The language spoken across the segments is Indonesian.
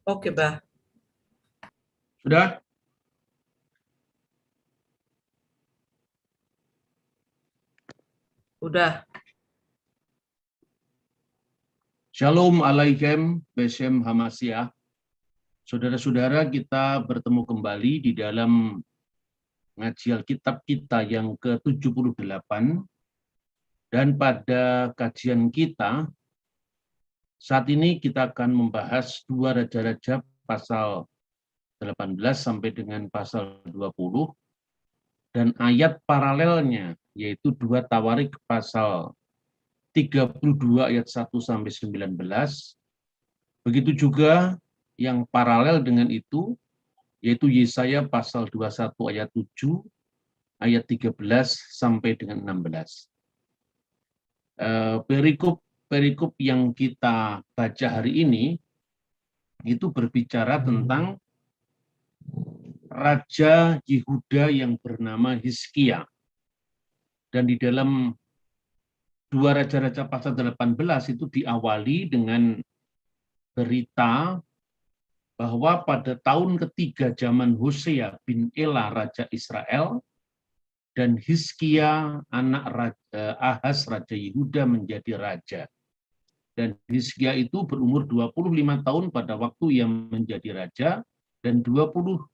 Oke, Bah. Sudah? Udah. Shalom alaikum, Beshem Hamasyah. Saudara-saudara, kita bertemu kembali di dalam ngaji Alkitab kita yang ke-78. Dan pada kajian kita, saat ini kita akan membahas 2 Raja-Raja pasal 18 sampai dengan pasal 20. Dan ayat paralelnya, yaitu 2 Tawarik pasal 32 ayat 1 sampai 19. Begitu juga yang paralel dengan itu, yaitu Yesaya pasal 21 ayat 7, ayat 13 sampai dengan 16. Perikop yang kita baca hari ini itu berbicara tentang Raja Yehuda yang bernama Hizkia. Dan di dalam 2 Raja-Raja pasal 18 itu diawali dengan berita bahwa pada tahun ketiga zaman Hosea bin Ela Raja Israel dan Hizkia anak Ahaz Raja Yehuda menjadi raja. Dan Hizkia itu berumur 25 tahun pada waktu ia menjadi raja dan 29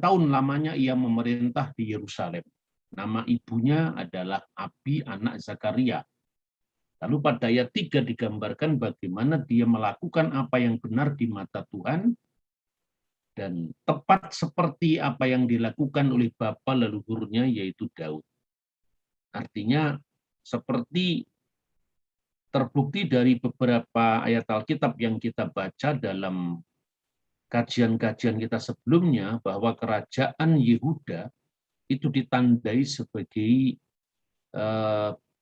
tahun lamanya ia memerintah di Yerusalem. Nama ibunya adalah Abi anak Zakaria. Lalu pada ayat 3 digambarkan bagaimana dia melakukan apa yang benar di mata Tuhan dan tepat seperti apa yang dilakukan oleh bapa leluhurnya yaitu Daud. Artinya seperti terbukti dari beberapa ayat Alkitab yang kita baca dalam kajian-kajian kita sebelumnya bahwa kerajaan Yehuda itu ditandai sebagai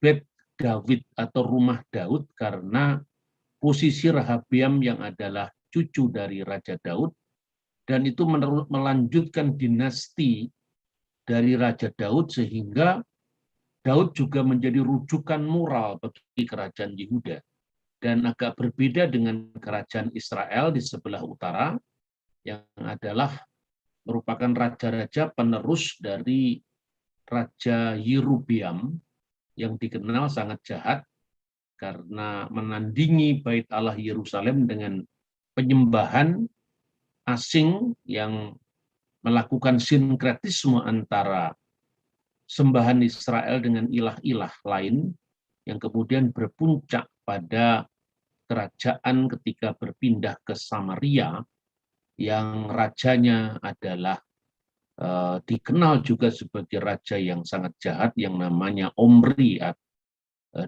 Bet Daud atau rumah Daud karena posisi Rehabeam yang adalah cucu dari Raja Daud dan itu melanjutkan dinasti dari Raja Daud sehingga Daud juga menjadi rujukan moral bagi kerajaan Yehuda. Dan agak berbeda dengan kerajaan Israel di sebelah utara yang adalah merupakan raja-raja penerus dari Raja Yerobeam yang dikenal sangat jahat karena menandingi Bait Allah Yerusalem dengan penyembahan asing yang melakukan sinkretisme antara sembahan Israel dengan ilah-ilah lain yang kemudian berpuncak pada kerajaan ketika berpindah ke Samaria yang rajanya adalah dikenal juga sebagai raja yang sangat jahat yang namanya Omri.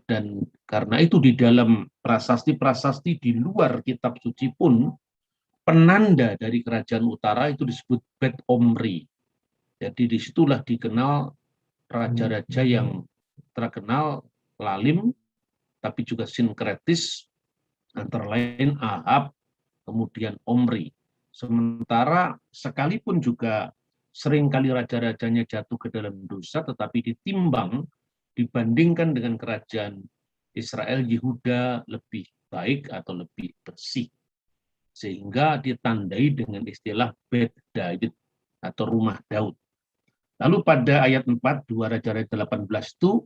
Dan karena itu di dalam prasasti-prasasti di luar kitab suci pun penanda dari kerajaan utara itu disebut Bet Omri. Jadi disitulah dikenal raja-raja yang terkenal lalim tapi juga sinkretis antara lain Ahab kemudian Omri. Sementara sekalipun juga seringkali raja-rajanya jatuh ke dalam dosa tetapi ditimbang dibandingkan dengan kerajaan Israel, Yehuda lebih baik atau lebih bersih. Sehingga ditandai dengan istilah Bet Daud atau rumah Daud. Lalu pada ayat 4, 2 Raja-Raja 18 itu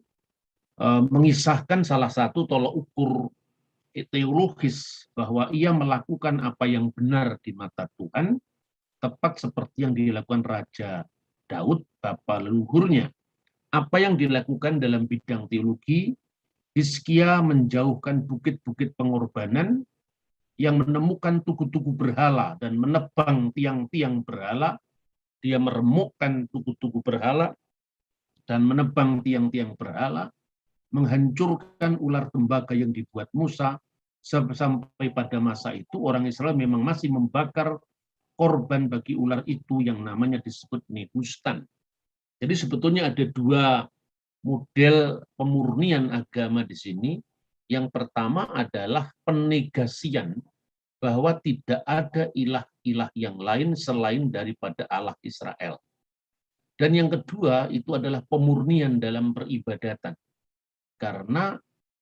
mengisahkan salah satu tolak ukur teologis bahwa ia melakukan apa yang benar di mata Tuhan, tepat seperti yang dilakukan Raja Daud, bapa leluhurnya. Apa yang dilakukan dalam bidang teologi, Hizkia menjauhkan bukit-bukit pengorbanan yang menemukan tugu-tugu berhala dan menebang tiang-tiang berhala. Dia meremukkan tugu-tugu berhala dan menebang tiang-tiang berhala, menghancurkan ular tembaga yang dibuat Musa. Sampai pada masa itu orang Israel memang masih membakar korban bagi ular itu yang namanya disebut Nebustan. Jadi sebetulnya ada 2 model pemurnian agama di sini. Yang pertama adalah penegasian bahwa tidak ada ilah-ilah yang lain selain daripada Allah Israel. Dan yang kedua itu adalah pemurnian dalam peribadatan. Karena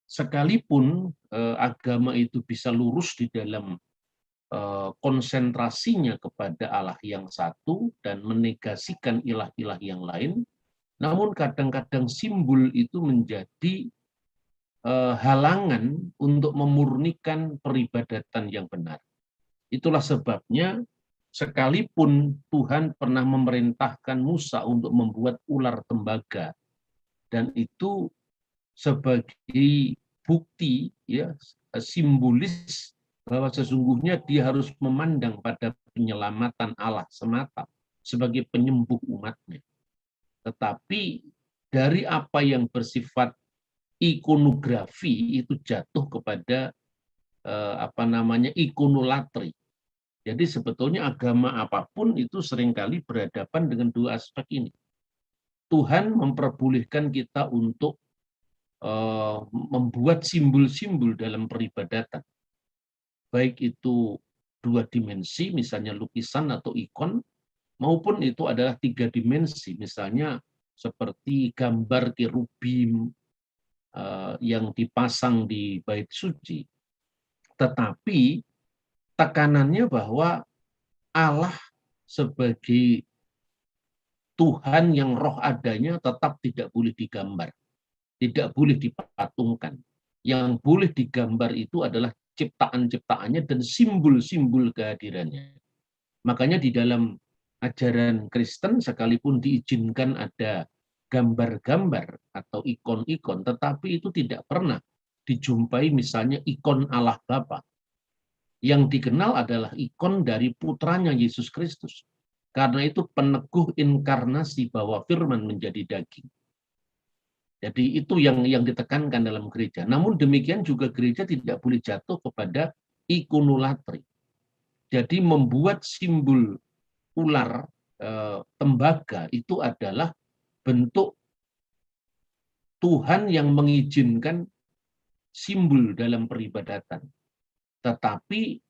sekalipun agama itu bisa lurus di dalam konsentrasinya kepada Allah yang satu dan menegasikan ilah-ilah yang lain, namun kadang-kadang simbol itu menjadi halangan untuk memurnikan peribadatan yang benar. Itulah sebabnya sekalipun Tuhan pernah memerintahkan Musa untuk membuat ular tembaga, dan itu sebagai bukti, ya, simbolis bahwa sesungguhnya dia harus memandang pada penyelamatan Allah semata sebagai penyembuh umatnya. Tetapi dari apa yang bersifat ikonografi itu jatuh kepada ikonolatri. Jadi sebetulnya agama apapun itu seringkali berhadapan dengan dua aspek ini. Tuhan memperbolehkan kita untuk membuat simbol-simbol dalam peribadatan. Baik itu dua dimensi, misalnya lukisan atau ikon, maupun itu adalah tiga dimensi, misalnya seperti gambar kerubim yang dipasang di bait suci. Tetapi tekanannya bahwa Allah sebagai Tuhan yang roh adanya tetap tidak boleh digambar, tidak boleh dipatungkan. Yang boleh digambar itu adalah ciptaan-ciptaannya dan simbol-simbol kehadirannya. Makanya di dalam ajaran Kristen sekalipun diizinkan ada gambar-gambar atau ikon-ikon, tetapi itu tidak pernah dijumpai misalnya ikon Allah Bapa. Yang dikenal adalah ikon dari putranya Yesus Kristus. Karena itu peneguh inkarnasi bahwa firman menjadi daging. Jadi itu yang ditekankan dalam gereja. Namun demikian juga gereja tidak boleh jatuh kepada ikonolatri. Jadi membuat simbol ular tembaga itu adalah bentuk Tuhan yang mengizinkan simbol dalam peribadatan. Tetapi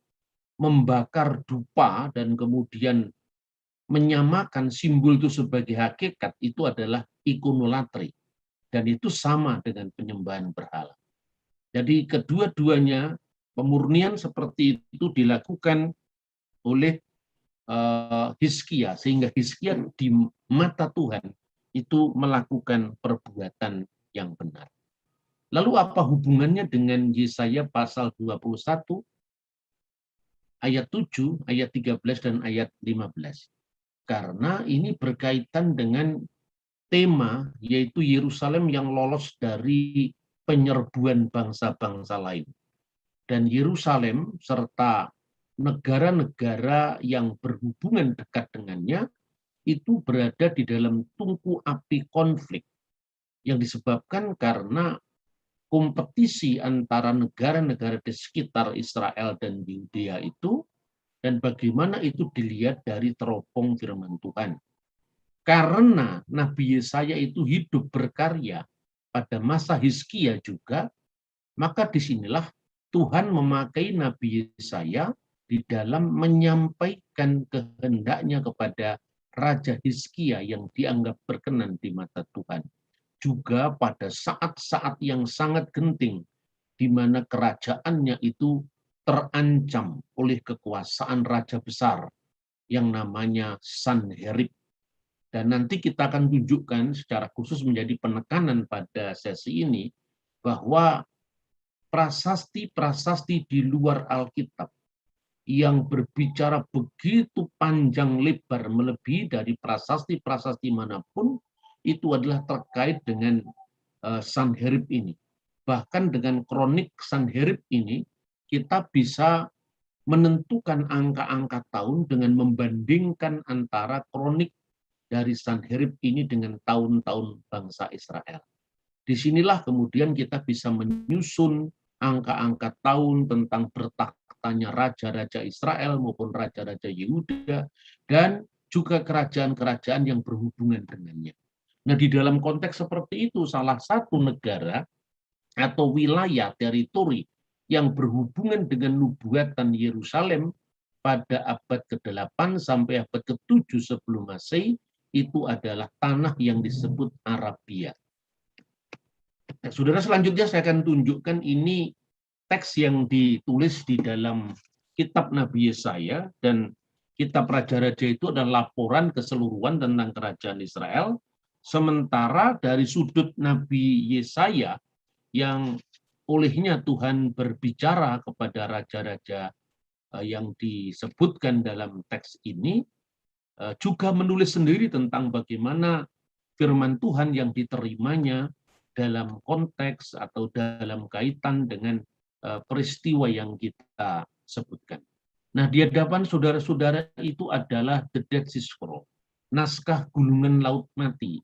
membakar dupa dan kemudian menyamakan simbol itu sebagai hakikat itu adalah ikonolatri. Dan itu sama dengan penyembahan berhala. Jadi kedua-duanya pemurnian seperti itu dilakukan oleh Hizkia, sehingga Hizkia di mata Tuhan itu melakukan perbuatan yang benar. Lalu apa hubungannya dengan Yesaya pasal 21 ayat 7, ayat 13 dan ayat 15? Karena ini berkaitan dengan tema, yaitu Yerusalem yang lolos dari penyerbuan bangsa-bangsa lain. Dan Yerusalem serta negara-negara yang berhubungan dekat dengannya itu berada di dalam tungku api konflik yang disebabkan karena kompetisi antara negara-negara di sekitar Israel dan Yudea itu, dan bagaimana itu dilihat dari teropong firman Tuhan. Karena Nabi Yesaya itu hidup berkarya pada masa Hizkia juga, maka disinilah Tuhan memakai Nabi Yesaya di dalam menyampaikan kehendaknya kepada Raja Hizkia yang dianggap berkenan di mata Tuhan. Juga pada saat-saat yang sangat genting, di mana kerajaannya itu terancam oleh kekuasaan raja besar yang namanya Sanherib. Dan nanti kita akan tunjukkan secara khusus menjadi penekanan pada sesi ini bahwa prasasti-prasasti di luar Alkitab yang berbicara begitu panjang lebar melebihi dari prasasti-prasasti manapun itu adalah terkait dengan Sanherib ini. Bahkan dengan kronik Sanherib ini kita bisa menentukan angka-angka tahun dengan membandingkan antara kronik dari Sanherib ini dengan tahun-tahun bangsa Israel. Disinilah kemudian kita bisa menyusun angka-angka tahun tentang bertahtanya raja-raja Israel maupun raja-raja Yehuda dan juga kerajaan-kerajaan yang berhubungan dengannya. Nah, di dalam konteks seperti itu, salah satu negara atau wilayah teritori yang berhubungan dengan nubuatan Yerusalem pada abad ke-8 sampai abad ke-7 sebelum Masehi itu adalah tanah yang disebut Arabia. Nah, saudara, selanjutnya saya akan tunjukkan ini teks yang ditulis di dalam kitab Nabi Yesaya, dan kitab Raja-Raja itu adalah laporan keseluruhan tentang kerajaan Israel, sementara dari sudut Nabi Yesaya yang olehnya Tuhan berbicara kepada raja-raja yang disebutkan dalam teks ini, juga menulis sendiri tentang bagaimana firman Tuhan yang diterimanya dalam konteks atau dalam kaitan dengan peristiwa yang kita sebutkan. Nah, di hadapan saudara-saudara itu adalah The Dead Sea Scroll, naskah gulungan laut mati.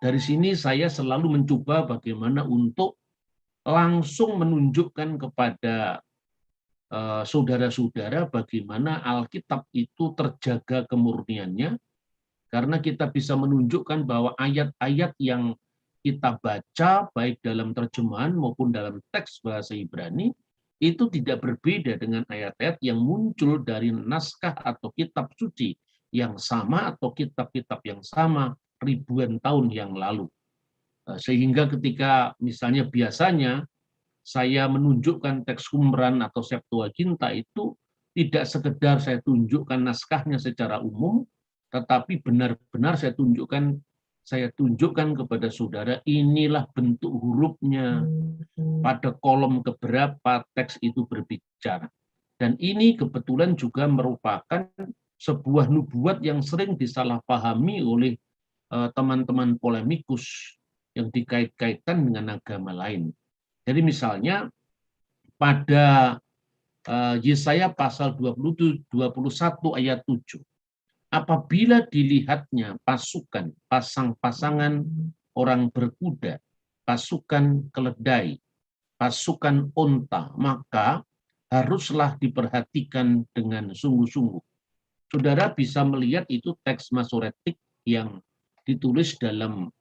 Dari sini saya selalu mencoba bagaimana untuk langsung menunjukkan kepada saudara-saudara bagaimana Alkitab itu terjaga kemurniannya, karena kita bisa menunjukkan bahwa ayat-ayat yang kita baca baik dalam terjemahan maupun dalam teks bahasa Ibrani itu tidak berbeda dengan ayat-ayat yang muncul dari naskah atau kitab suci yang sama atau kitab-kitab yang sama ribuan tahun yang lalu. Sehingga ketika misalnya biasanya saya menunjukkan teks Qumran atau Septuaginta itu tidak sekedar saya tunjukkan naskahnya secara umum, tetapi benar-benar saya tunjukkan kepada saudara, inilah bentuk hurufnya, pada kolom keberapa teks itu berbicara. Dan ini kebetulan juga merupakan sebuah nubuat yang sering disalahpahami oleh teman-teman polemikus yang dikait-kaitkan dengan agama lain. Jadi misalnya pada Yesaya pasal 21 ayat 7, apabila dilihatnya pasukan, pasang-pasangan orang berkuda, pasukan keledai, pasukan unta, maka haruslah diperhatikan dengan sungguh-sungguh. Saudara bisa melihat itu teks Masoretik yang ditulis dalam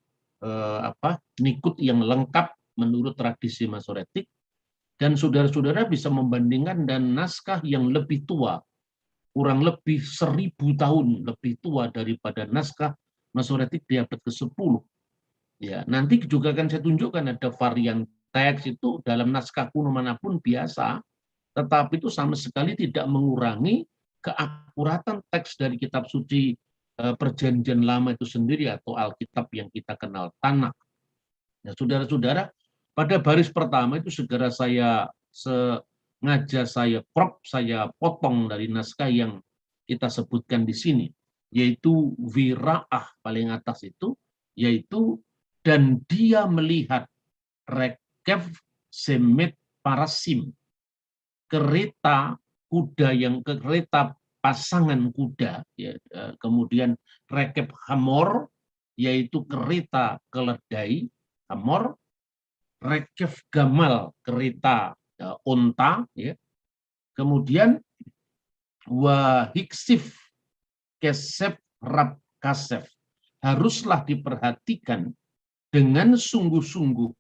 Nikut yang lengkap menurut tradisi Masoretik, dan saudara-saudara bisa membandingkan dan naskah yang lebih tua, kurang lebih 1000 tahun lebih tua daripada naskah Masoretik di abad ke-10. Ya, nanti juga akan saya tunjukkan ada varian teks itu dalam naskah kuno manapun biasa, tetapi itu sama sekali tidak mengurangi keakuratan teks dari kitab suci Perjanjian Lama itu sendiri atau Alkitab yang kita kenal Tanakh. Nah, saudara-saudara, pada baris pertama itu segera saya sengaja saya crop, saya potong dari naskah yang kita sebutkan di sini, yaitu Wira'ah paling atas itu, yaitu dan dia melihat Rekef Semet Parasim, kereta kuda yang kereta pasangan kuda, ya, kemudian Rekef Hamor, yaitu kereta keledai, Hamor, Rekef Gamal, kereta unta, ya. Kemudian Wahiksif Kesef Rab Kasef, haruslah diperhatikan dengan sungguh-sungguh,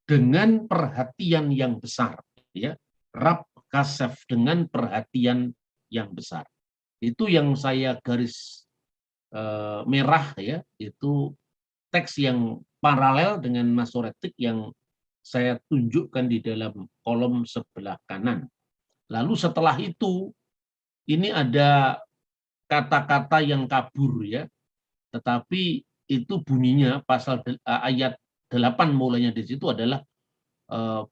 dengan perhatian yang besar, ya. Rab Kasef, dengan perhatian yang besar. Itu yang saya garis merah, ya, itu teks yang paralel dengan Masoretik yang saya tunjukkan di dalam kolom sebelah kanan. Lalu setelah itu, ini ada kata-kata yang kabur, ya, tetapi itu bunyinya pasal ayat 8 mulainya di situ adalah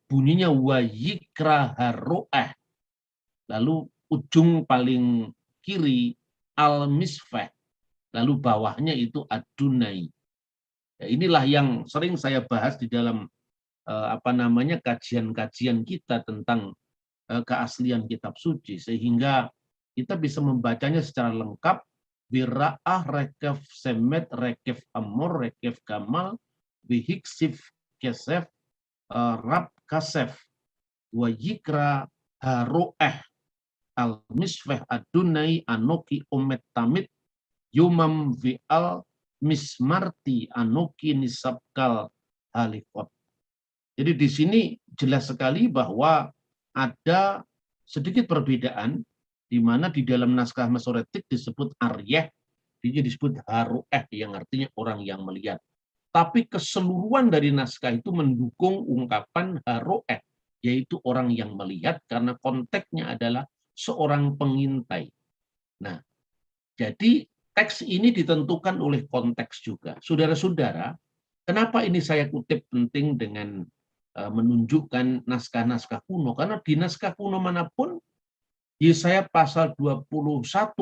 bunyinya wayikra haro'eh. Lalu ujung paling kiri al-misfeh. Lalu bawahnya itu adunai. Ya, inilah yang sering saya bahas di dalam kajian-kajian kita tentang keaslian kitab suci, sehingga kita bisa membacanya secara lengkap. Wira'ah, Rekef Semet, Rekef Amor, Rekef Gamal, Wihiksif Kesef, Rab Kasef, Wayikra Haro'eh, Al-Misfeh Adunai, Anoki Omet Tamit, Yumam Vi'al Mismarti, Anoki Nisabkal Halikot. Jadi di sini jelas sekali bahwa ada sedikit perbedaan, di mana di dalam naskah Masoretik disebut Aryeh, Dia disebut haroeh yang artinya orang yang melihat. Tapi keseluruhan dari naskah itu mendukung ungkapan haroeh, yaitu orang yang melihat, karena konteksnya adalah seorang pengintai. Nah, jadi teks ini ditentukan oleh konteks juga. Saudara-saudara, kenapa ini saya kutip penting dengan menunjukkan naskah-naskah kuno? Karena di naskah kuno manapun, Yesaya pasal 21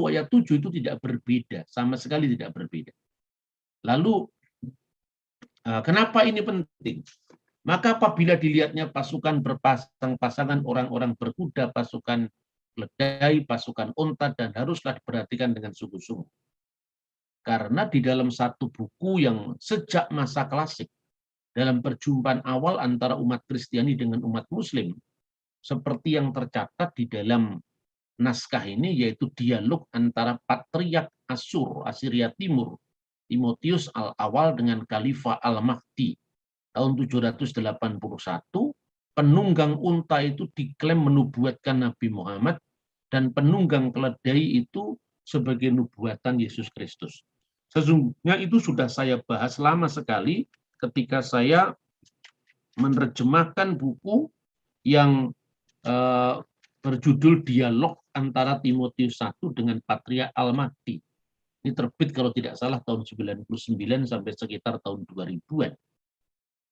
ayat 7 itu tidak berbeda, sama sekali tidak berbeda. Lalu kenapa ini penting? Maka apabila dilihatnya pasukan berpasang-pasangan, orang-orang berkuda, pasukan keledai, pasukan unta, dan haruslah diperhatikan dengan sungguh-sungguh. Karena di dalam satu buku yang sejak masa klasik, dalam perjumpaan awal antara umat Kristiani dengan umat Muslim, seperti yang tercatat di dalam naskah ini, yaitu dialog antara Patriark Asiria Timur, Timotius Al-Awal dengan Khalifah Al-Mahdi tahun 781, penunggang unta itu diklaim menubuatkan Nabi Muhammad, dan penunggang keledai itu sebagai nubuatan Yesus Kristus. Sesungguhnya itu sudah saya bahas lama sekali ketika saya menerjemahkan buku yang berjudul Dialog antara Timotius I dengan Patriark Al-Mahdi. Ini terbit kalau tidak salah tahun 99 sampai sekitar tahun 2000-an.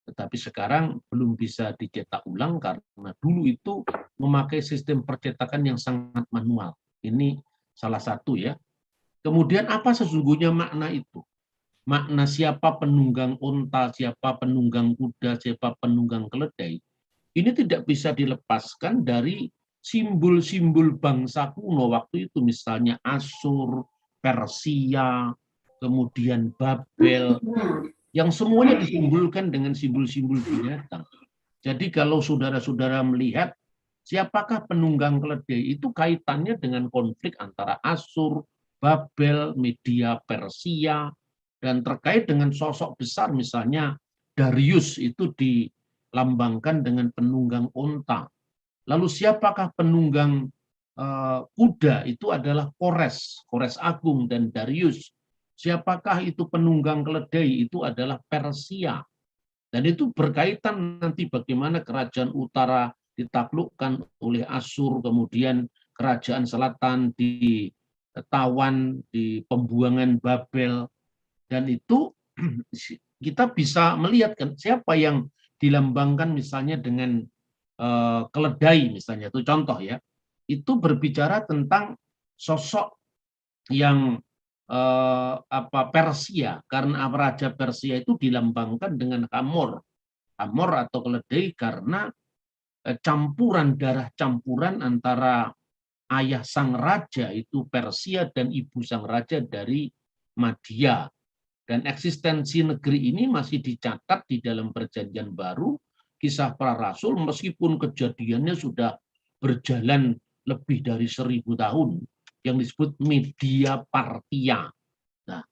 Tetapi sekarang belum bisa dicetak ulang karena dulu itu memakai sistem percetakan yang sangat manual. Ini salah satu ya. Kemudian apa sesungguhnya makna itu? Makna siapa penunggang unta, siapa penunggang kuda, siapa penunggang keledai, ini tidak bisa dilepaskan dari simbol-simbol bangsa kuno waktu itu, misalnya Asur, Persia, kemudian Babel, yang semuanya disimbolkan dengan simbol-simbol binatang. Jadi kalau saudara-saudara melihat siapakah penunggang keledai, itu kaitannya dengan konflik antara Asur, Babel, Media, Persia, dan terkait dengan sosok besar misalnya Darius itu dilambangkan dengan penunggang unta. Lalu siapakah penunggang kuda? Itu adalah Kores Agung dan Darius. Siapakah itu penunggang keledai? Itu adalah Persia. Dan itu berkaitan nanti bagaimana kerajaan utara ditaklukkan oleh Asur, kemudian kerajaan selatan ditawan di pembuangan Babel. Dan itu kita bisa melihat kan siapa yang dilambangkan misalnya dengan keledai misalnya, itu contoh ya. Itu berbicara tentang sosok yang Persia, karena raja Persia itu dilambangkan dengan Hamor atau keledai karena campuran antara ayah sang raja itu Persia dan ibu sang raja dari Madia. Dan eksistensi negeri ini masih dicatat di dalam Perjanjian Baru, Kisah Para Rasul, meskipun kejadiannya sudah berjalan lebih dari 1000 tahun, yang disebut Media Partia. Nah,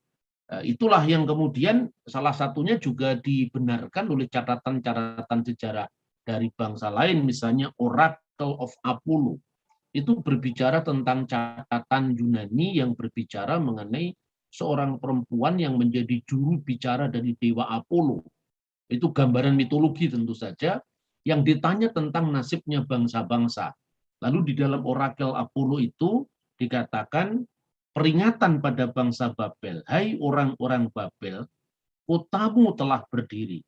itulah yang kemudian salah satunya juga dibenarkan oleh catatan-catatan sejarah dari bangsa lain, misalnya Oracle of Apollo. Itu berbicara tentang catatan Yunani yang berbicara mengenai seorang perempuan yang menjadi juru bicara dari dewa Apollo. Itu gambaran mitologi tentu saja yang ditanya tentang nasibnya bangsa-bangsa. Lalu di dalam orakel Apollo itu dikatakan peringatan pada bangsa Babel, hai orang-orang Babel, kotamu telah berdiri.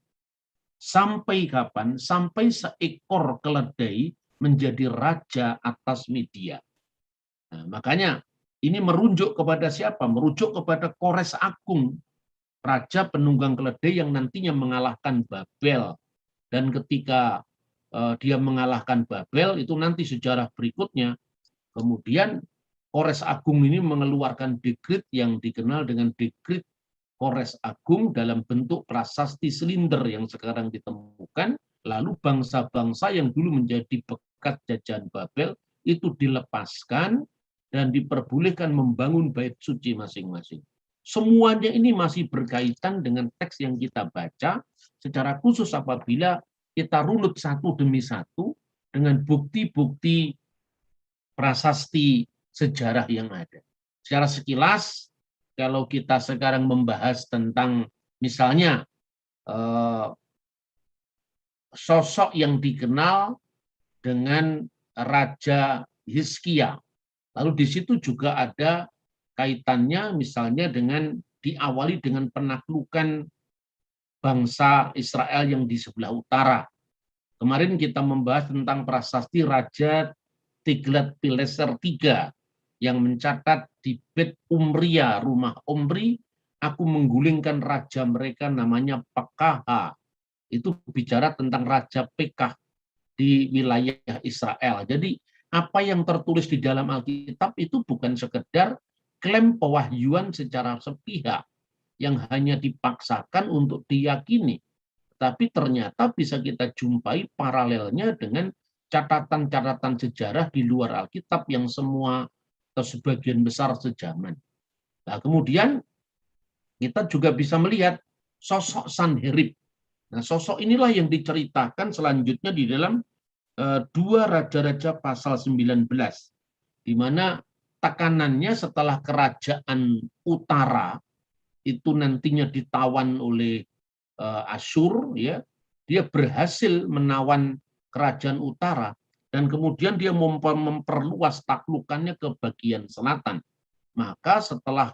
Sampai kapan? Sampai seekor keledai menjadi raja atas Media. Nah, makanya ini merujuk kepada siapa? Merujuk kepada Kores Agung, raja penunggang keledai yang nantinya mengalahkan Babel. Dan ketika dia mengalahkan Babel, itu nanti sejarah berikutnya, kemudian Kores Agung ini mengeluarkan dekrit yang dikenal dengan dekrit Kores Agung dalam bentuk prasasti silinder yang sekarang ditemukan. Lalu bangsa-bangsa yang dulu menjadi bekas jajahan Babel itu dilepaskan dan diperbolehkan membangun bait suci masing-masing. Semuanya ini masih berkaitan dengan teks yang kita baca, secara khusus apabila kita runut satu demi satu dengan bukti-bukti prasasti sejarah yang ada. Secara sekilas, kalau kita sekarang membahas tentang misalnya sosok yang dikenal dengan Raja Hizkia. Lalu di situ juga ada kaitannya misalnya dengan diawali dengan penaklukan bangsa Israel yang di sebelah utara. Kemarin kita membahas tentang prasasti Raja Tiglat-Pileser III yang mencatat di Bet Umria, rumah Omri, aku menggulingkan raja mereka namanya Pekah. Itu bicara tentang Raja Pekah di wilayah Israel. Jadi apa yang tertulis di dalam Alkitab itu bukan sekedar klaim pewahyuan secara sepihak yang hanya dipaksakan untuk diyakini, tapi ternyata bisa kita jumpai paralelnya dengan catatan-catatan sejarah di luar Alkitab yang semua atau sebagian besar sejaman. Nah, kemudian kita juga bisa melihat sosok Sanherib. Nah, sosok inilah yang diceritakan selanjutnya di dalam dua Raja-Raja pasal 19, di mana tekanannya setelah kerajaan utara itu nantinya ditawan oleh Asyur, ya, dia berhasil menawan kerajaan utara dan kemudian dia memperluas taklukannya ke bagian selatan. Maka setelah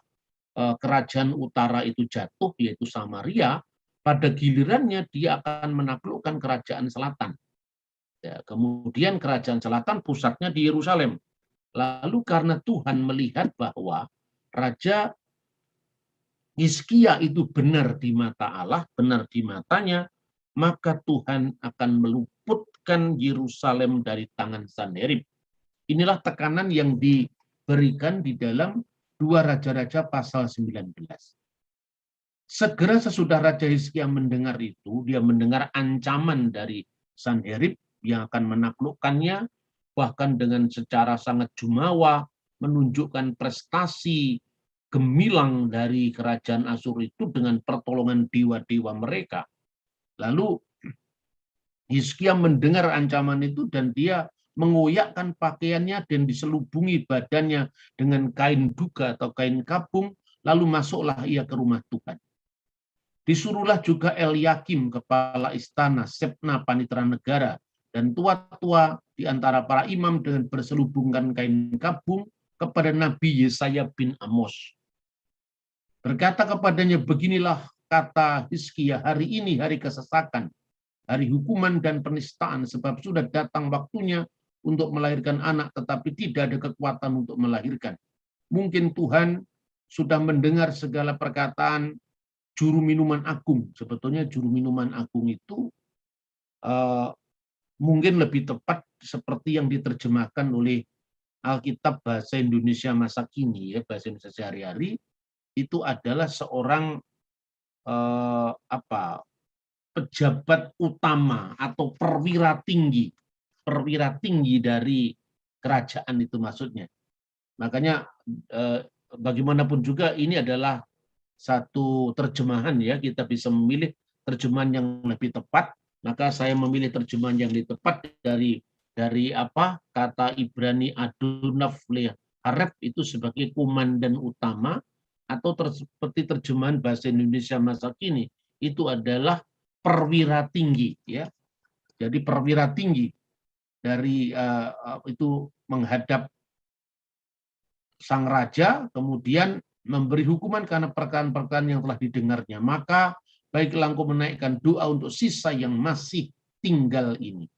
kerajaan utara itu jatuh, yaitu Samaria, pada gilirannya dia akan menaklukkan kerajaan selatan. Ya, kemudian kerajaan selatan pusatnya di Yerusalem. Lalu karena Tuhan melihat bahwa Raja Hizkia itu benar di mata Allah, benar di matanya, maka Tuhan akan meluputkan Yerusalem dari tangan Sanherib. Inilah tekanan yang diberikan di dalam dua Raja-Raja pasal 19. Segera sesudah Raja Hizkia mendengar itu, dia mendengar ancaman dari Sanherib yang akan menaklukkannya, bahkan dengan secara sangat jumawa, menunjukkan prestasi gemilang dari kerajaan Asyur itu dengan pertolongan dewa-dewa mereka. Lalu Hizkia mendengar ancaman itu dan dia mengoyakkan pakaiannya dan diselubungi badannya dengan kain duga atau kain kapung, lalu masuklah ia ke rumah Tuhan. Disuruhlah juga Eliakim, kepala istana, Sebna, panitera negara, dan tua-tua di antara para imam dengan berselubungkan kain kabung kepada Nabi Yesaya bin Amos. Berkata kepadanya, beginilah kata Hizkia, hari ini hari kesesakan, hari hukuman dan penistaan, sebab sudah datang waktunya untuk melahirkan anak, tetapi tidak ada kekuatan untuk melahirkan. Mungkin Tuhan sudah mendengar segala perkataan juru minuman agung. Sebetulnya juru minuman agung itu mungkin lebih tepat seperti yang diterjemahkan oleh Alkitab bahasa Indonesia masa kini, ya, bahasa Indonesia sehari-hari, itu adalah seorang pejabat utama atau perwira tinggi dari kerajaan itu maksudnya. Makanya bagaimanapun juga ini adalah satu terjemahan, ya, kita bisa memilih terjemahan yang lebih tepat. Maka saya memilih terjemahan yang lebih tepat dari kata Ibrani Adonaf Leharep itu sebagai komandan utama, atau seperti terjemahan bahasa Indonesia masa kini itu adalah perwira tinggi, ya. Jadi perwira tinggi dari itu menghadap sang raja, kemudian memberi hukuman karena perkataan-perkataan yang telah didengarnya. Maka baiklah engkau menaikkan doa untuk sisa yang masih tinggal ini.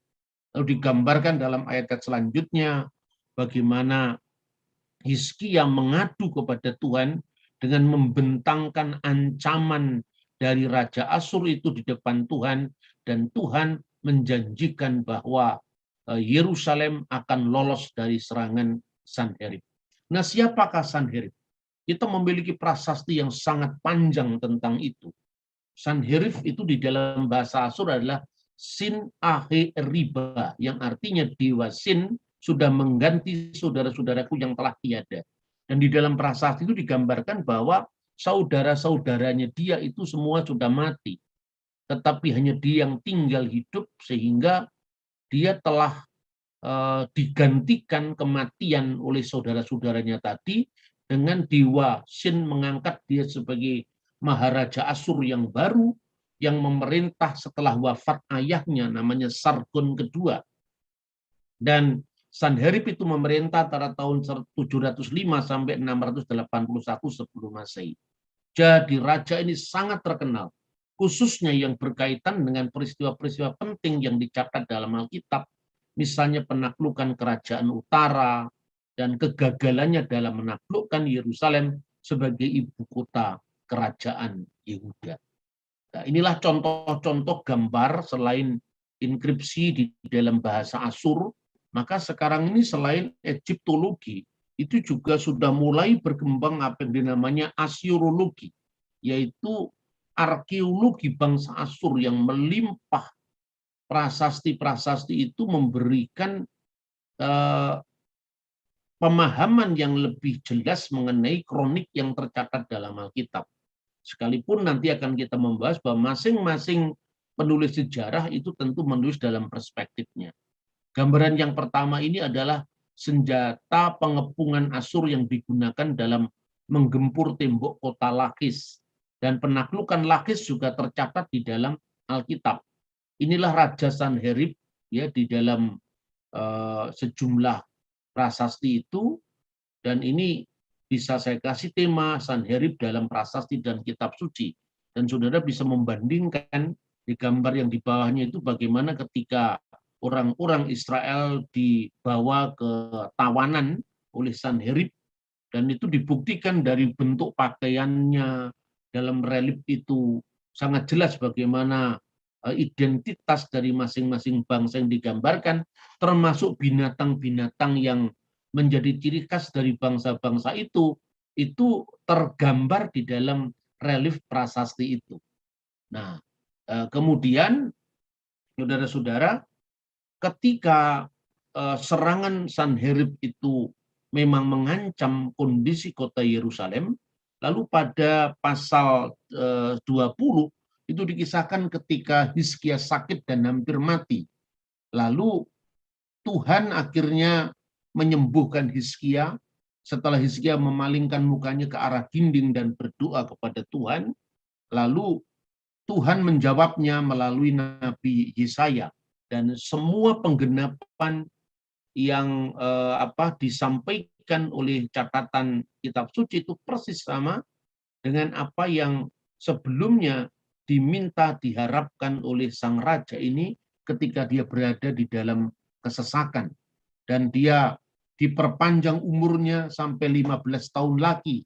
Lalu digambarkan dalam ayat selanjutnya bagaimana Hizkia mengadu kepada Tuhan dengan membentangkan ancaman dari Raja Asyur itu di depan Tuhan, dan Tuhan menjanjikan bahwa Yerusalem akan lolos dari serangan Sanherib. Nah, siapakah Sanherib? Kita memiliki prasasti yang sangat panjang tentang itu. Sanherib itu di dalam bahasa Asyur adalah Sin Ahe Riba, yang artinya Dewa Sin sudah mengganti saudara-saudaraku yang telah tiada. Dan di dalam prasasti itu digambarkan bahwa saudara-saudaranya dia itu semua sudah mati. Tetapi hanya dia yang tinggal hidup, sehingga dia telah digantikan kematian oleh saudara-saudaranya tadi dengan Dewa Shin mengangkat dia sebagai Maharaja Asur yang baru yang memerintah setelah wafat ayahnya namanya Sargon kedua. Dan Sanherib itu memerintah antara tahun 705 sampai 681 sebelum Masehi. Jadi raja ini sangat terkenal, khususnya yang berkaitan dengan peristiwa-peristiwa penting yang dicatat dalam Alkitab, misalnya penaklukan kerajaan utara dan kegagalannya dalam menaklukkan Yerusalem sebagai ibu kota kerajaan Yehuda. Nah, inilah contoh-contoh gambar selain inskripsi di dalam bahasa Asur, maka sekarang ini selain Egyptologi, itu juga sudah mulai berkembang apa yang dinamanya Asyurologi, yaitu arkeologi bangsa Asur yang melimpah prasasti-prasasti itu memberikan pemahaman yang lebih jelas mengenai kronik yang tercatat dalam Alkitab. Sekalipun nanti akan kita membahas bahwa masing-masing penulis sejarah itu tentu menulis dalam perspektifnya. Gambaran yang pertama ini adalah senjata pengepungan Asur yang digunakan dalam menggempur tembok kota Lakis. Dan penaklukan Lakis juga tercatat di dalam Alkitab. Inilah Raja Sanherib ya di dalam sejumlah prasasti itu, dan ini bisa saya kasih tema Sanherib dalam prasasti dan kitab suci. Dan saudara bisa membandingkan di gambar yang di bawahnya itu bagaimana ketika orang-orang Israel dibawa ke tawanan oleh Sanherib, dan itu dibuktikan dari bentuk pakaiannya dalam relief itu sangat jelas bagaimana identitas dari masing-masing bangsa yang digambarkan, termasuk binatang-binatang yang menjadi ciri khas dari bangsa-bangsa itu tergambar di dalam relief prasasti itu. Nah, kemudian saudara-saudara, ketika serangan Sanherib itu memang mengancam kondisi kota Yerusalem, lalu pada pasal 20 itu dikisahkan ketika Hizkia sakit dan hampir mati. Lalu Tuhan akhirnya menyembuhkan Hizkia setelah Hizkia memalingkan mukanya ke arah dinding dan berdoa kepada Tuhan. Lalu Tuhan menjawabnya melalui Nabi Yesaya, dan semua penggenapan yang disampaikan oleh catatan kitab suci itu persis sama dengan apa yang sebelumnya diminta diharapkan oleh sang raja ini ketika dia berada di dalam kesesakan, dan dia diperpanjang umurnya sampai 15 tahun lagi.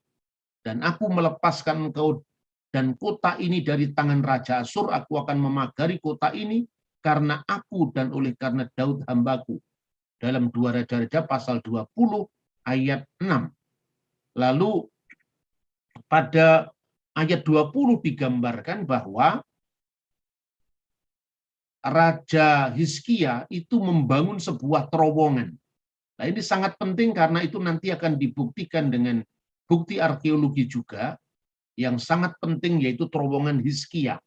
Dan aku melepaskan engkau dan kota ini dari tangan Raja Asur, aku akan memagari kota ini karena aku dan oleh karena Daud hambaku. Dalam 2 Raja-Raja pasal 20 ayat 6. Lalu pada ayat 20 digambarkan bahwa Raja Hizkia itu membangun sebuah terowongan. Nah, ini sangat penting karena itu nanti akan dibuktikan dengan bukti arkeologi juga yang sangat penting, yaitu terowongan Hizkia.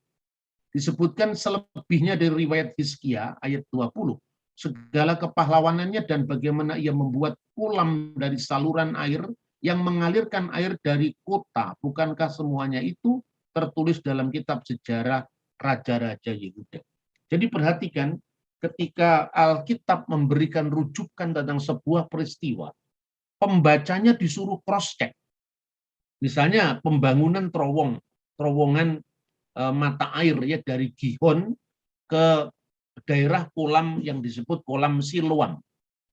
Disebutkan selebihnya dari riwayat Hizkia ayat 20. Segala kepahlawanannya dan bagaimana ia membuat kolam dari saluran air yang mengalirkan air dari kota. Bukankah semuanya itu tertulis dalam kitab sejarah Raja-Raja Yehuda? Jadi perhatikan, ketika Alkitab memberikan rujukan tentang sebuah peristiwa, pembacanya disuruh cross-check. Misalnya pembangunan terowongan mata air ya dari Gihon ke daerah kolam yang disebut kolam Siloam.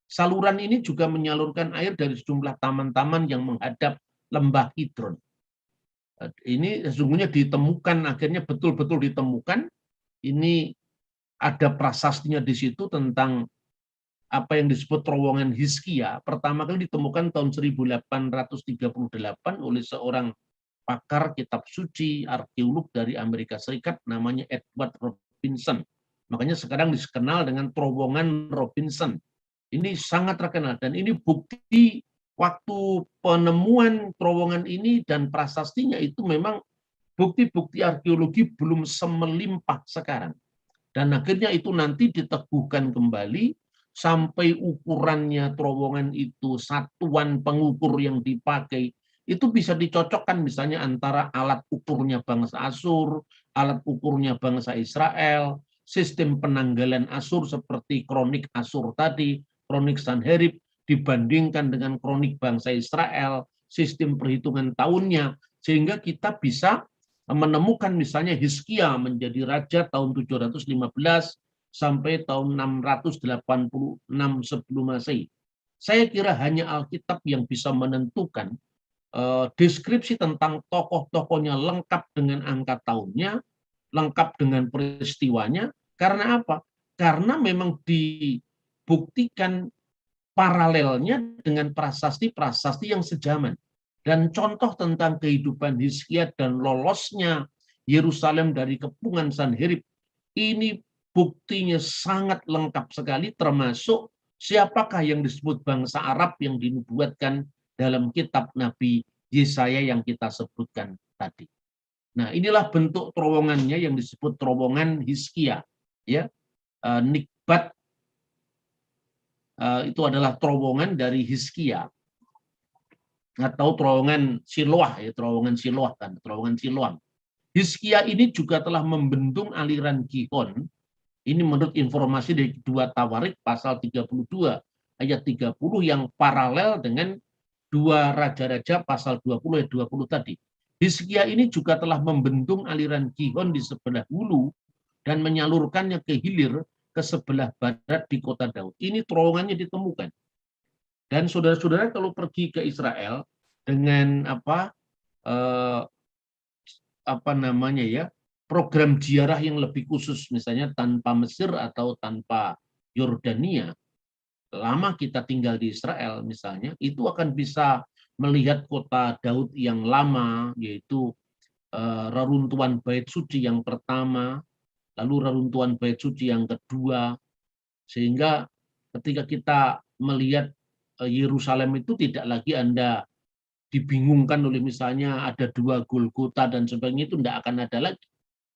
Saluran ini juga menyalurkan air dari sejumlah taman-taman yang menghadap lembah Kidron. Ini sesungguhnya ditemukan, akhirnya betul-betul ditemukan. Ini ada prasastinya di situ tentang apa yang disebut terowongan Hizkia. Pertama kali ditemukan tahun 1838 oleh seorang pakar kitab suci, arkeolog dari Amerika Serikat namanya Edward Robinson. Makanya sekarang dikenal dengan terowongan Robinson. Ini sangat terkenal, dan ini bukti waktu penemuan terowongan ini dan prasastinya itu memang bukti-bukti arkeologi belum semelimpah sekarang. Dan akhirnya itu nanti diteguhkan kembali sampai ukurannya terowongan itu, satuan pengukur yang dipakai itu bisa dicocokkan misalnya antara alat ukurnya bangsa Asyur, alat ukurnya bangsa Israel, sistem penanggalan Asyur seperti kronik Asyur tadi, kronik Sanherib, dibandingkan dengan kronik bangsa Israel, sistem perhitungan tahunnya, sehingga kita bisa menemukan misalnya Hizkia menjadi raja tahun 715 sampai tahun 686 sebelum Masehi. Saya kira hanya Alkitab yang bisa menentukan deskripsi tentang tokoh-tokohnya lengkap dengan angka tahunnya, lengkap dengan peristiwanya. Karena apa? Karena memang dibuktikan paralelnya dengan prasasti-prasasti yang sejaman. Dan contoh tentang kehidupan Hizkia dan lolosnya Yerusalem dari kepungan Sanherib, ini buktinya sangat lengkap sekali, termasuk siapakah yang disebut bangsa Arab yang dinubuatkan dalam kitab Nabi Yesaya yang kita sebutkan tadi. Nah, inilah bentuk terowongannya yang disebut terowongan Hizkia. Ya, Nikbat itu adalah terowongan dari Hizkia atau terowongan Siloah, ya, terowongan Siloah kan, terowongan Siloam. Hizkia ini juga telah membendung aliran Gihon. Ini menurut informasi dari 2 Tawarik pasal 32 ayat 30 yang paralel dengan 2 Raja-Raja pasal 20 ayat 20 tadi. Hizkia ini juga telah membendung aliran Gihon di sebelah hulu dan menyalurkannya ke hilir ke sebelah barat di kota Daud. Ini terowongannya ditemukan. Dan saudara-saudara kalau pergi ke Israel dengan apa namanya ya, program ziarah yang lebih khusus, misalnya tanpa Mesir atau tanpa Yordania, lama kita tinggal di Israel misalnya, itu akan bisa melihat kota Daud yang lama, yaitu reruntuhan bait suci yang pertama, lalu reruntuhan bait suci yang kedua, sehingga ketika kita melihat Yerusalem itu tidak lagi Anda dibingungkan oleh misalnya ada 2 Golgota dan sebagainya, itu tidak akan ada lagi.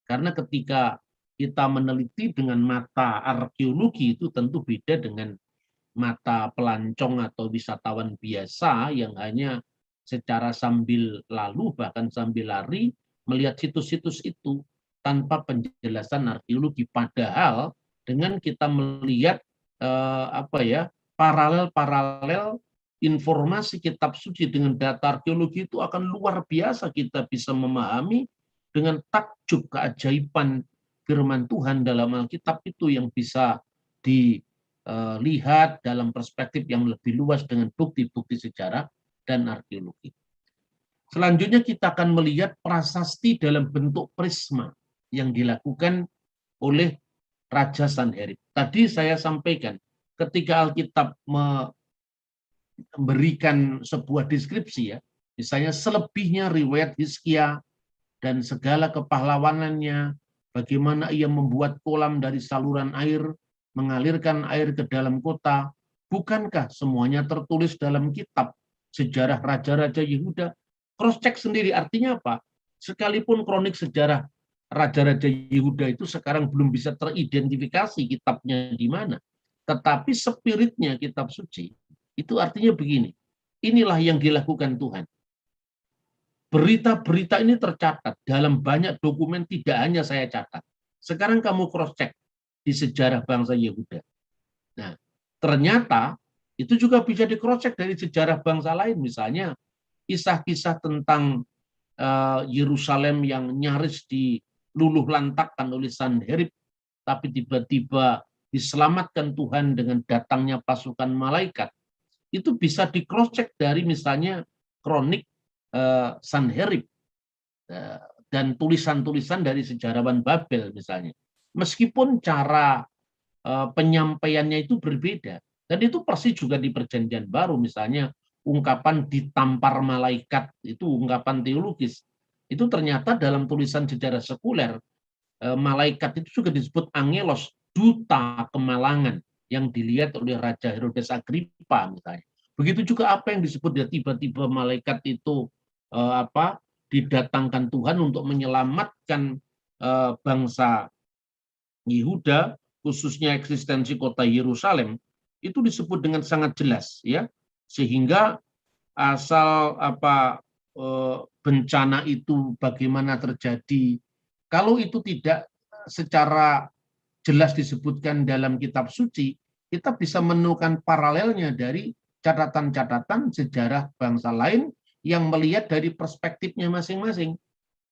Karena ketika kita meneliti dengan mata arkeologi itu tentu beda dengan mata pelancong atau wisatawan biasa yang hanya secara sambil lalu bahkan sambil lari melihat situs-situs itu tanpa penjelasan arkeologi. Padahal dengan kita melihat paralel-paralel informasi kitab suci dengan data arkeologi itu akan luar biasa, kita bisa memahami dengan takjub keajaiban firman Tuhan dalam Alkitab itu yang bisa dilihat dalam perspektif yang lebih luas dengan bukti-bukti sejarah dan arkeologi. Selanjutnya kita akan melihat prasasti dalam bentuk prisma yang dilakukan oleh Raja Sanherib. Tadi saya sampaikan ketika Alkitab memberikan sebuah deskripsi, ya, misalnya selebihnya riwayat Hizkia dan segala kepahlawanannya, bagaimana ia membuat kolam dari saluran air, mengalirkan air ke dalam kota, bukankah semuanya tertulis dalam kitab sejarah raja-raja Yehuda? Cross check sendiri, artinya apa? Sekalipun kronik sejarah raja-raja Yehuda itu sekarang belum bisa teridentifikasi kitabnya di mana, tetapi spiritnya kitab suci itu artinya begini, inilah yang dilakukan Tuhan. Berita-berita ini tercatat dalam banyak dokumen, tidak hanya saya catat. Sekarang kamu cross check di sejarah bangsa Yehuda. Nah, ternyata itu juga bisa di cross check dari sejarah bangsa lain, misalnya kisah-kisah tentang Yerusalem yang nyaris diluluh lantakkan oleh Sanherib, tapi tiba-tiba diselamatkan Tuhan dengan datangnya pasukan malaikat. Itu bisa di cross check dari misalnya kronik Sanherib dan tulisan-tulisan dari sejarawan Babel misalnya. Meskipun cara penyampaiannya itu berbeda. Dan itu persis juga di Perjanjian Baru, misalnya ungkapan ditampar malaikat, itu ungkapan teologis. Itu ternyata dalam tulisan sejarah sekuler, malaikat itu juga disebut angelos, duta kemalangan, yang dilihat oleh Raja Herodes Agripa misalnya. Begitu juga apa yang disebut ya tiba-tiba malaikat itu didatangkan Tuhan untuk menyelamatkan bangsa Yehuda, khususnya eksistensi kota Yerusalem, itu disebut dengan sangat jelas, ya, sehingga asal bencana itu bagaimana terjadi, kalau itu tidak secara jelas disebutkan dalam kitab suci, kita bisa menemukan paralelnya dari catatan-catatan sejarah bangsa lain yang melihat dari perspektifnya masing-masing.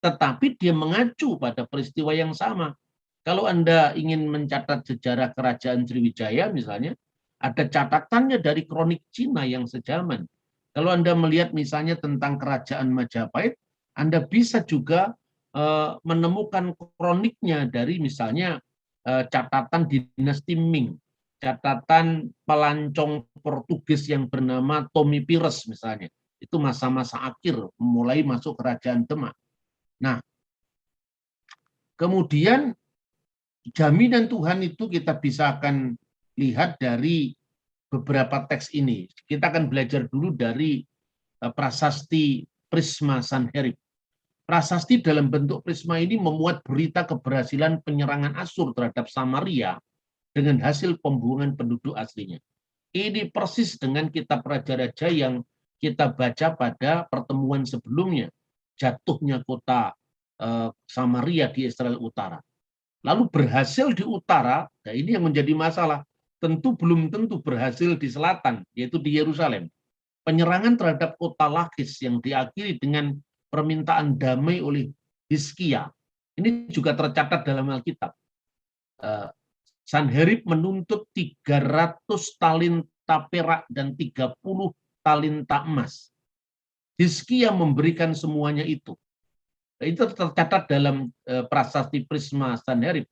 Tetapi dia mengacu pada peristiwa yang sama. Kalau Anda ingin mencatat sejarah kerajaan Sriwijaya misalnya, ada catatannya dari kronik Cina yang sejaman. Kalau Anda melihat misalnya tentang kerajaan Majapahit, Anda bisa juga menemukan kroniknya dari misalnya catatan dinasti Ming, catatan pelancong Portugis yang bernama Tommy Pires misalnya. Itu masa-masa akhir mulai masuk kerajaan Demak. Nah, kemudian jaminan Tuhan itu kita bisa akan lihat dari beberapa teks ini. Kita akan belajar dulu dari prasasti Prisma Sanherib. Prasasti dalam bentuk prisma ini memuat berita keberhasilan penyerangan Asyur terhadap Samaria dengan hasil pembuangan penduduk aslinya. Ini persis dengan kitab Raja-Raja yang kita baca pada pertemuan sebelumnya, jatuhnya kota Samaria di Israel Utara. Lalu berhasil di utara, nah ini yang menjadi masalah. Tentu belum tentu berhasil di selatan, yaitu di Yerusalem. Penyerangan terhadap kota Lakis yang diakhiri dengan permintaan damai oleh Hizkia. Ini juga tercatat dalam Alkitab. Sanherib menuntut 300 talenta perak dan 30 talenta emas. Hizkia memberikan semuanya itu. Itu tercatat dalam prasasti Prisma Sanherib.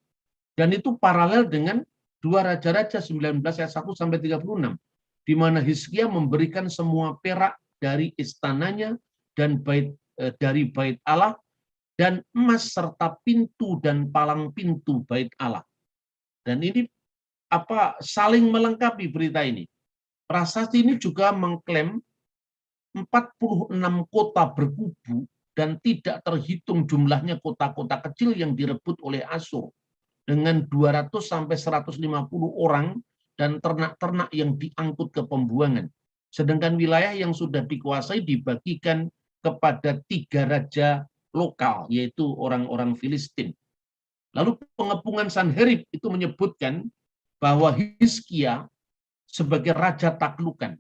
Dan itu paralel dengan 2 Raja-Raja 19 ayat 1 sampai 36, di mana Hizkia memberikan semua perak dari istananya dan dari bait Allah dan emas serta pintu dan palang pintu bait Allah. Dan ini saling melengkapi berita ini. Prasasti ini juga mengklaim 46 kota berkubu dan tidak terhitung jumlahnya kota-kota kecil yang direbut oleh Asyur dengan 200 sampai 150 orang dan ternak-ternak yang diangkut ke pembuangan. Sedangkan wilayah yang sudah dikuasai dibagikan kepada 3 raja lokal, yaitu orang-orang Filistin. Lalu pengepungan Sanherib itu menyebutkan bahwa Hizkia sebagai raja taklukan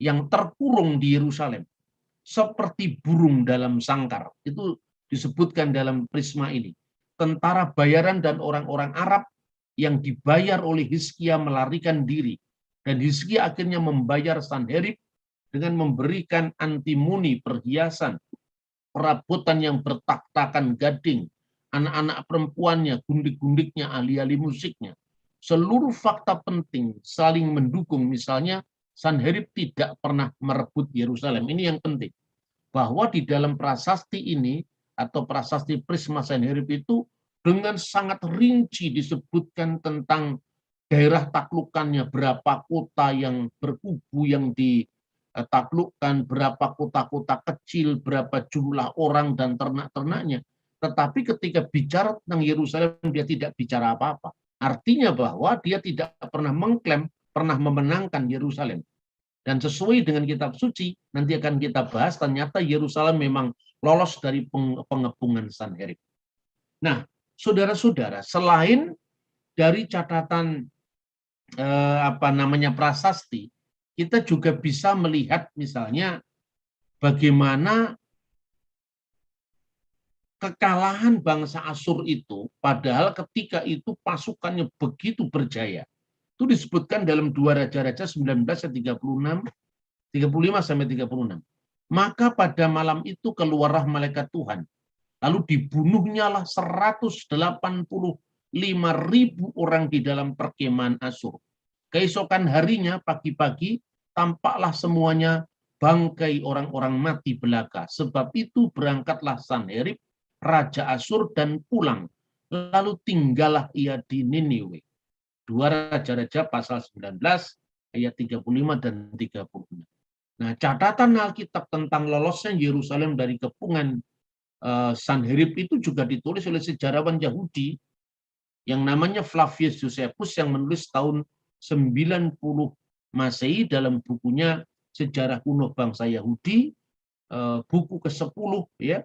yang terkurung di Yerusalem seperti burung dalam sangkar. Itu disebutkan dalam prisma ini. Tentara bayaran dan orang-orang Arab yang dibayar oleh Hizkia melarikan diri. Dan Hizkia akhirnya membayar Sanherib dengan memberikan antimoni, perhiasan, perabotan yang bertak-takan gading, anak-anak perempuannya, gundik-gundiknya, ahli-ahli musiknya. Seluruh fakta penting saling mendukung. Misalnya Sanherib tidak pernah merebut Yerusalem. Ini yang penting. Bahwa di dalam prasasti ini atau prasasti Prisma Sanherib itu dengan sangat rinci disebutkan tentang daerah taklukannya, berapa kota yang berkubu yang ditaklukkan, berapa kota-kota kecil, berapa jumlah orang dan ternak-ternaknya. Tetapi ketika bicara tentang Yerusalem, dia tidak bicara apa-apa. Artinya bahwa dia tidak pernah mengklaim, pernah memenangkan Yerusalem. Dan sesuai dengan kitab suci, nanti akan kita bahas, ternyata Yerusalem memang lolos dari pengepungan Sanherib. Nah, saudara-saudara, selain dari catatan prasasti, kita juga bisa melihat misalnya bagaimana kekalahan bangsa Asyur itu, padahal ketika itu pasukannya begitu berjaya. Itu disebutkan dalam 2 Raja-Raja 19 ayat 35 sampai 36. Maka pada malam itu keluarlah malaikat Tuhan. Lalu dibunuhnyalah 185.000 orang di dalam perkemahan Asyur. Keesokan harinya pagi-pagi tampaklah semuanya bangkai orang-orang mati belaka. Sebab itu berangkatlah Sanherib, Raja Asyur dan pulang. Lalu tinggallah ia di Niniwe. 2 Raja-Raja pasal 19 ayat 35 dan 36. Nah, catatan Alkitab tentang lolosnya Yerusalem dari kepungan Sanherib itu juga ditulis oleh sejarawan Yahudi yang namanya Flavius Josephus yang menulis tahun 90 Masehi dalam bukunya Sejarah Kuno Bangsa Yahudi buku ke-10 ya,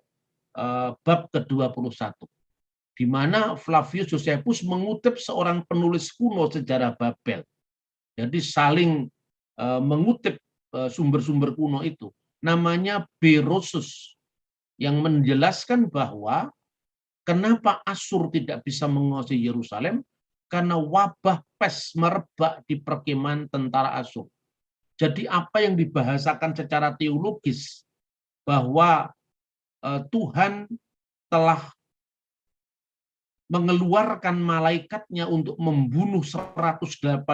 bab ke-21, di mana Flavius Josephus mengutip seorang penulis kuno sejarah Babel. Jadi saling mengutip sumber-sumber kuno itu. Namanya Berosus, yang menjelaskan bahwa kenapa Asyur tidak bisa menguasai Yerusalem, karena wabah pes merebak di perkemahan tentara Asyur. Jadi apa yang dibahasakan secara teologis bahwa Tuhan telah mengeluarkan malaikatnya untuk membunuh 185.000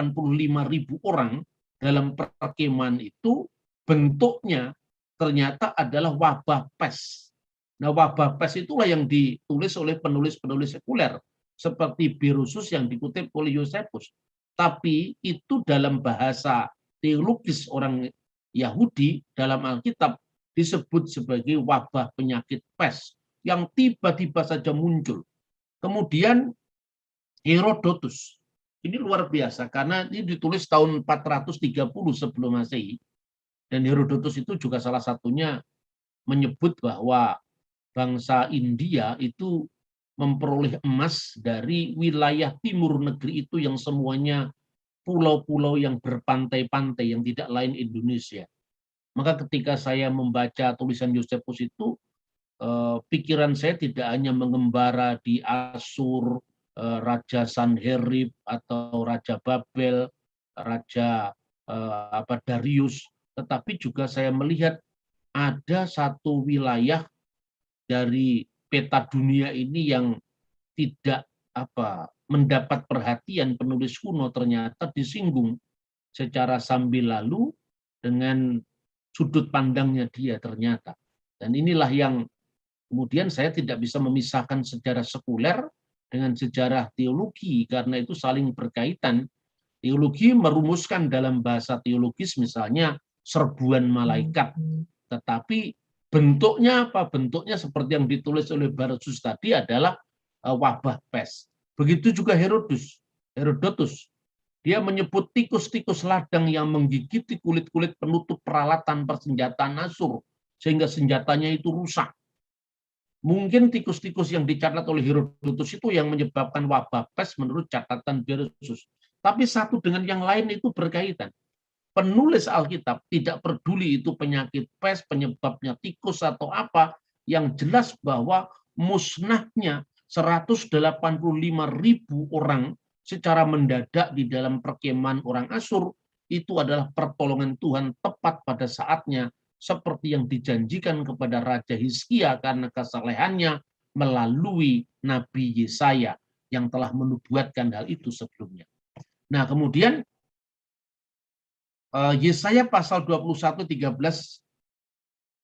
orang dalam perkemahan itu, bentuknya ternyata adalah wabah pes. Nah, wabah pes itulah yang ditulis oleh penulis-penulis sekuler seperti Berosus yang dikutip oleh Josephus. Tapi itu dalam bahasa teologis orang Yahudi dalam Alkitab disebut sebagai wabah penyakit pes yang tiba-tiba saja muncul. Kemudian Herodotus, ini luar biasa karena ini ditulis tahun 430 sebelum Masehi, dan Herodotus itu juga salah satunya menyebut bahwa bangsa India itu memperoleh emas dari wilayah timur negeri itu yang semuanya pulau-pulau yang berpantai-pantai yang tidak lain Indonesia. Maka ketika saya membaca tulisan Josephus itu, pikiran saya tidak hanya mengembara di Asyur, Raja Sanherib atau Raja Babel, Raja Darius, tetapi juga saya melihat ada satu wilayah dari peta dunia ini yang tidak mendapat perhatian penulis kuno, ternyata disinggung secara sambil lalu dengan sudut pandangnya dia ternyata. Dan inilah yang kemudian saya tidak bisa memisahkan sejarah sekuler dengan sejarah teologi, karena itu saling berkaitan. Teologi merumuskan dalam bahasa teologis misalnya serbuan malaikat, tetapi bentuknya apa? Bentuknya seperti yang ditulis oleh Berosus tadi adalah wabah pes. Begitu juga Herodotus. Dia menyebut tikus-tikus ladang yang menggigiti kulit-kulit penutup peralatan persenjataan Asyur sehingga senjatanya itu rusak. Mungkin tikus-tikus yang dicatat oleh Herodotus itu yang menyebabkan wabah pes menurut catatan Berosus. Tapi satu dengan yang lain itu berkaitan. Penulis Alkitab tidak peduli itu penyakit pes, penyebabnya tikus atau apa, yang jelas bahwa musnahnya 185.000 orang secara mendadak di dalam perkemahan orang Asyur itu adalah pertolongan Tuhan tepat pada saatnya, seperti yang dijanjikan kepada Raja Hizkia karena kesalehannya melalui Nabi Yesaya yang telah menubuatkan hal itu sebelumnya. Nah, kemudian Yesaya pasal 21, 13,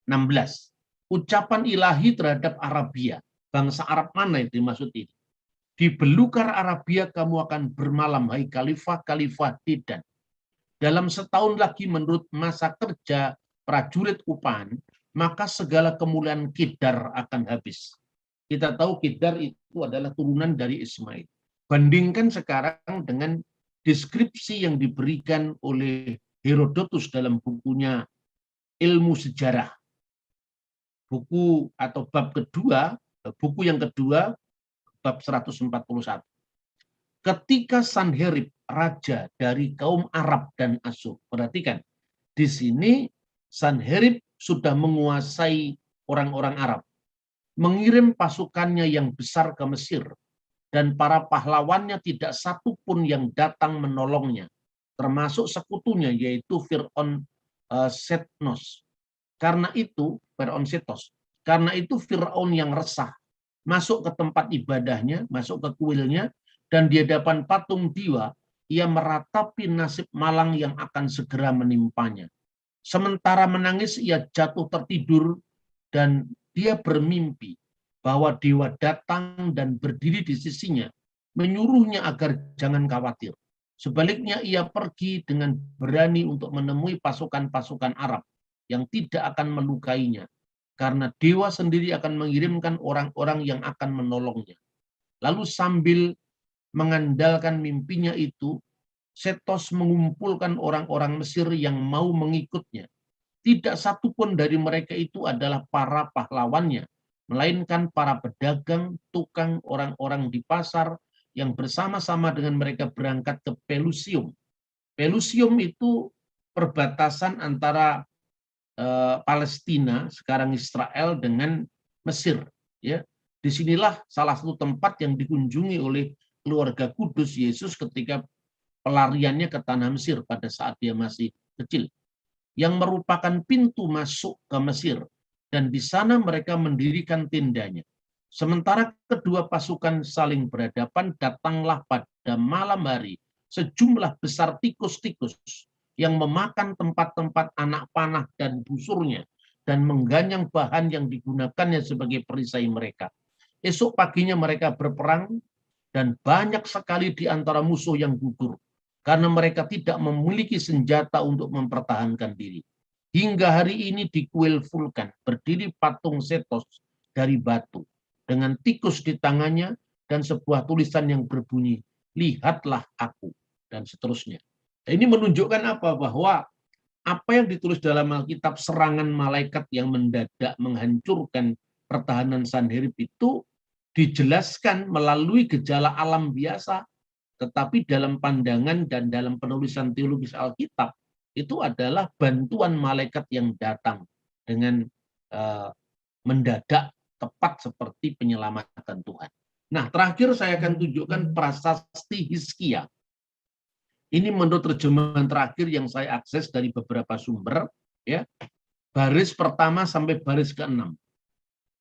16. Ucapan ilahi terhadap Arabia. Bangsa Arab mana yang dimaksud ini? Di belukar Arabia kamu akan bermalam, hai khalifah-khalifah Dedan. Dalam setahun lagi menurut masa kerja prajurit upahan, maka segala kemuliaan Kedar akan habis. Kita tahu Kedar itu adalah turunan dari Ismail. Bandingkan sekarang dengan deskripsi yang diberikan oleh Herodotus dalam bukunya Ilmu Sejarah. Buku atau bab kedua, buku yang kedua, bab 141. Ketika Sanherib, raja dari kaum Arab dan Asyur. Perhatikan, di sini Sanherib sudah menguasai orang-orang Arab, mengirim pasukannya yang besar ke Mesir, dan para pahlawannya tidak satu pun yang datang menolongnya, termasuk sekutunya yaitu Fir'aun Setnos. Karena itu, Fir'aun Setos. Karena itu Fir'aun yang resah masuk ke tempat ibadahnya, masuk ke kuilnya, dan di hadapan patung diwa, ia meratapi nasib malang yang akan segera menimpanya. Sementara menangis, ia jatuh tertidur dan dia bermimpi bahwa dewa datang dan berdiri di sisinya, menyuruhnya agar jangan khawatir. Sebaliknya ia pergi dengan berani untuk menemui pasukan-pasukan Arab yang tidak akan melukainya, karena dewa sendiri akan mengirimkan orang-orang yang akan menolongnya. Lalu sambil mengandalkan mimpinya itu, Setos mengumpulkan orang-orang Mesir yang mau mengikutnya. tidak satupun dari mereka itu adalah para pahlawannya, melainkan para pedagang, tukang, orang-orang di pasar yang bersama-sama dengan mereka berangkat ke Pelusium. Pelusium itu perbatasan antara Palestina, sekarang Israel, dengan Mesir. Ya, disinilah salah satu tempat yang dikunjungi oleh keluarga kudus Yesus ketika pelariannya ke tanah Mesir pada saat dia masih kecil, yang merupakan pintu masuk ke Mesir. Dan di sana mereka mendirikan tendanya. Sementara kedua pasukan saling berhadapan, datanglah pada malam hari sejumlah besar tikus-tikus yang memakan tempat-tempat anak panah dan busurnya, dan mengganyang bahan yang digunakannya sebagai perisai mereka. Esok paginya mereka berperang, dan banyak sekali di antara musuh yang gugur, karena mereka tidak memiliki senjata untuk mempertahankan diri. Hingga hari ini di kuil Vulkan berdiri patung Setos dari batu, dengan tikus di tangannya dan sebuah tulisan yang berbunyi, "Lihatlah aku," dan seterusnya. Ini menunjukkan apa? Bahwa apa yang ditulis dalam Alkitab, serangan malaikat yang mendadak menghancurkan pertahanan Sanherib, itu dijelaskan melalui gejala alam biasa, tetapi dalam pandangan dan dalam penulisan teologis Alkitab, itu adalah bantuan malaikat yang datang dengan mendadak, tepat seperti penyelamatan Tuhan. Nah, terakhir saya akan tunjukkan prasasti Hizkia. Ini menurut terjemahan terakhir yang saya akses dari beberapa sumber, ya, baris pertama sampai baris ke-6.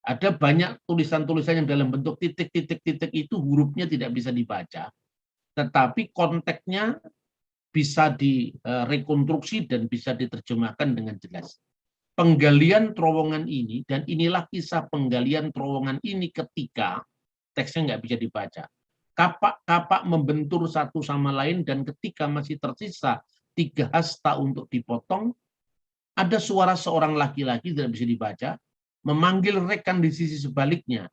Ada banyak tulisan-tulisan yang dalam bentuk titik-titik-titik itu hurufnya tidak bisa dibaca, tetapi konteksnya bisa direkonstruksi dan bisa diterjemahkan dengan jelas. Penggalian terowongan ini, dan inilah kisah penggalian terowongan ini ketika teksnya nggak bisa dibaca. Kapak-kapak membentur satu sama lain, dan ketika masih tersisa 3 hasta untuk dipotong, ada suara seorang laki-laki tidak bisa dibaca, memanggil rekan di sisi sebaliknya,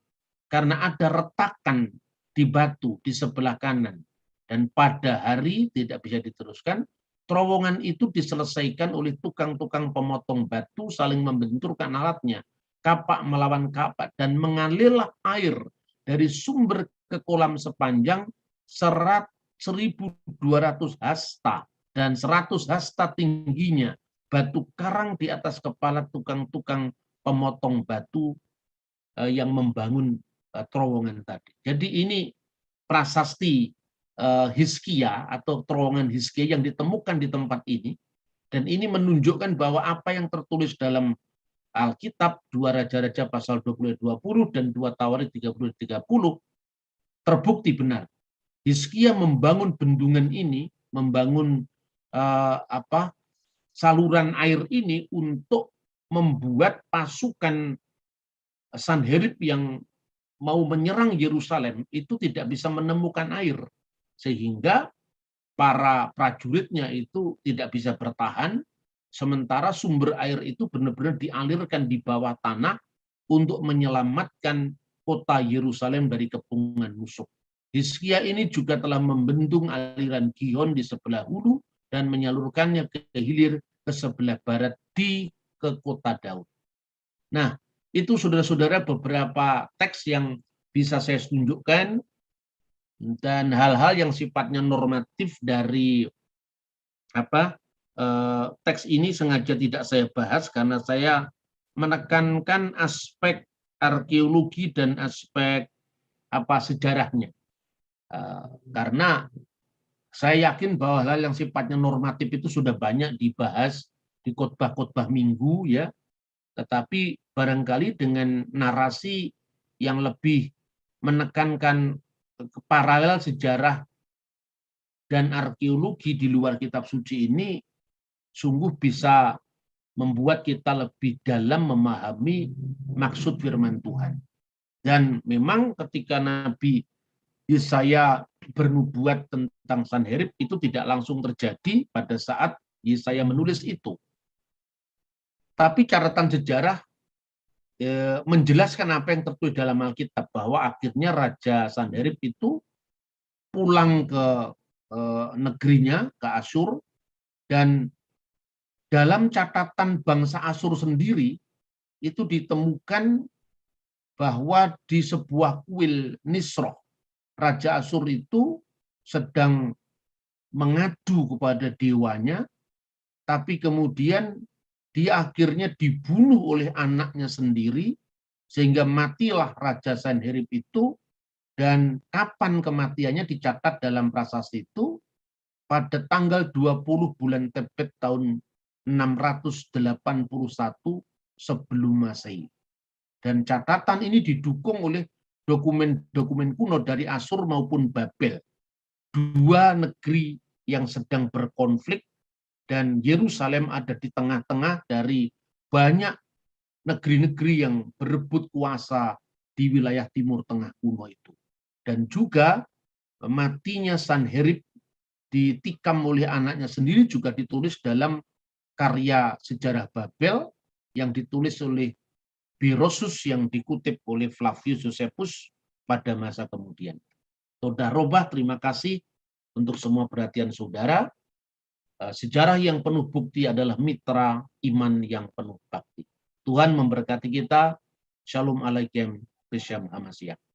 karena ada retakan di batu di sebelah kanan. Dan pada hari tidak bisa diteruskan, terowongan itu diselesaikan oleh tukang-tukang pemotong batu saling membenturkan alatnya, kapak melawan kapak, dan mengalirlah air dari sumber ke kolam sepanjang 1.200 hasta dan 100 hasta tingginya, batu karang di atas kepala tukang-tukang pemotong batu yang membangun terowongan tadi. Jadi ini prasasti Hizkia atau terowongan Hizkia yang ditemukan di tempat ini, dan ini menunjukkan bahwa apa yang tertulis dalam Alkitab 2 Raja-Raja pasal 20-20 dan 2 Tawarik 30-30 terbukti benar. Hizkia membangun bendungan ini, membangun saluran air ini untuk membuat pasukan Sanherib yang mau menyerang Yerusalem itu tidak bisa menemukan air, sehingga para prajuritnya itu tidak bisa bertahan, sementara sumber air itu benar-benar dialirkan di bawah tanah untuk menyelamatkan kota Yerusalem dari kepungan musuh. Hizkia ini juga telah membendung aliran Gihon di sebelah hulu dan menyalurkannya ke hilir ke sebelah barat ke kota Daud. Nah, itu saudara-saudara beberapa teks yang bisa saya tunjukkan, dan hal-hal yang sifatnya normatif dari teks ini sengaja tidak saya bahas karena saya menekankan aspek arkeologi dan aspek sejarahnya. Karena saya yakin bahwa hal yang sifatnya normatif itu sudah banyak dibahas di khotbah-khotbah minggu, ya. Tetapi barangkali dengan narasi yang lebih menekankan paralel sejarah dan arkeologi di luar kitab suci ini sungguh bisa membuat kita lebih dalam memahami maksud firman Tuhan. Dan memang ketika Nabi Yesaya bernubuat tentang Sanherib itu tidak langsung terjadi pada saat Yesaya menulis itu. Tapi catatan sejarah menjelaskan apa yang tertulis dalam Alkitab, bahwa akhirnya Raja Sanherib itu pulang ke negerinya, ke Asyur, dan dalam catatan bangsa Asyur sendiri itu ditemukan bahwa di sebuah kuil Nisroh, Raja Asyur itu sedang mengadu kepada dewanya, tapi kemudian dia akhirnya dibunuh oleh anaknya sendiri, sehingga matilah Raja Sanherib itu. Dan kapan kematiannya dicatat dalam prasasti itu pada tanggal 20 bulan Tebet tahun 681 sebelum Masehi. Dan catatan ini didukung oleh dokumen-dokumen kuno dari Asyur maupun Babel. Dua negeri yang sedang berkonflik, dan Yerusalem ada di tengah-tengah dari banyak negeri-negeri yang berebut kuasa di wilayah Timur Tengah kuno itu. Dan juga matinya Sanherib ditikam oleh anaknya sendiri juga ditulis dalam karya sejarah Babel yang ditulis oleh Berosus yang dikutip oleh Flavius Josephus pada masa kemudian. Saudara Robah, terima kasih untuk semua perhatian saudara. Sejarah yang penuh bukti adalah mitra iman yang penuh bakti. Tuhan memberkati kita. Shalom alaikum. B'Shem Hamashiach.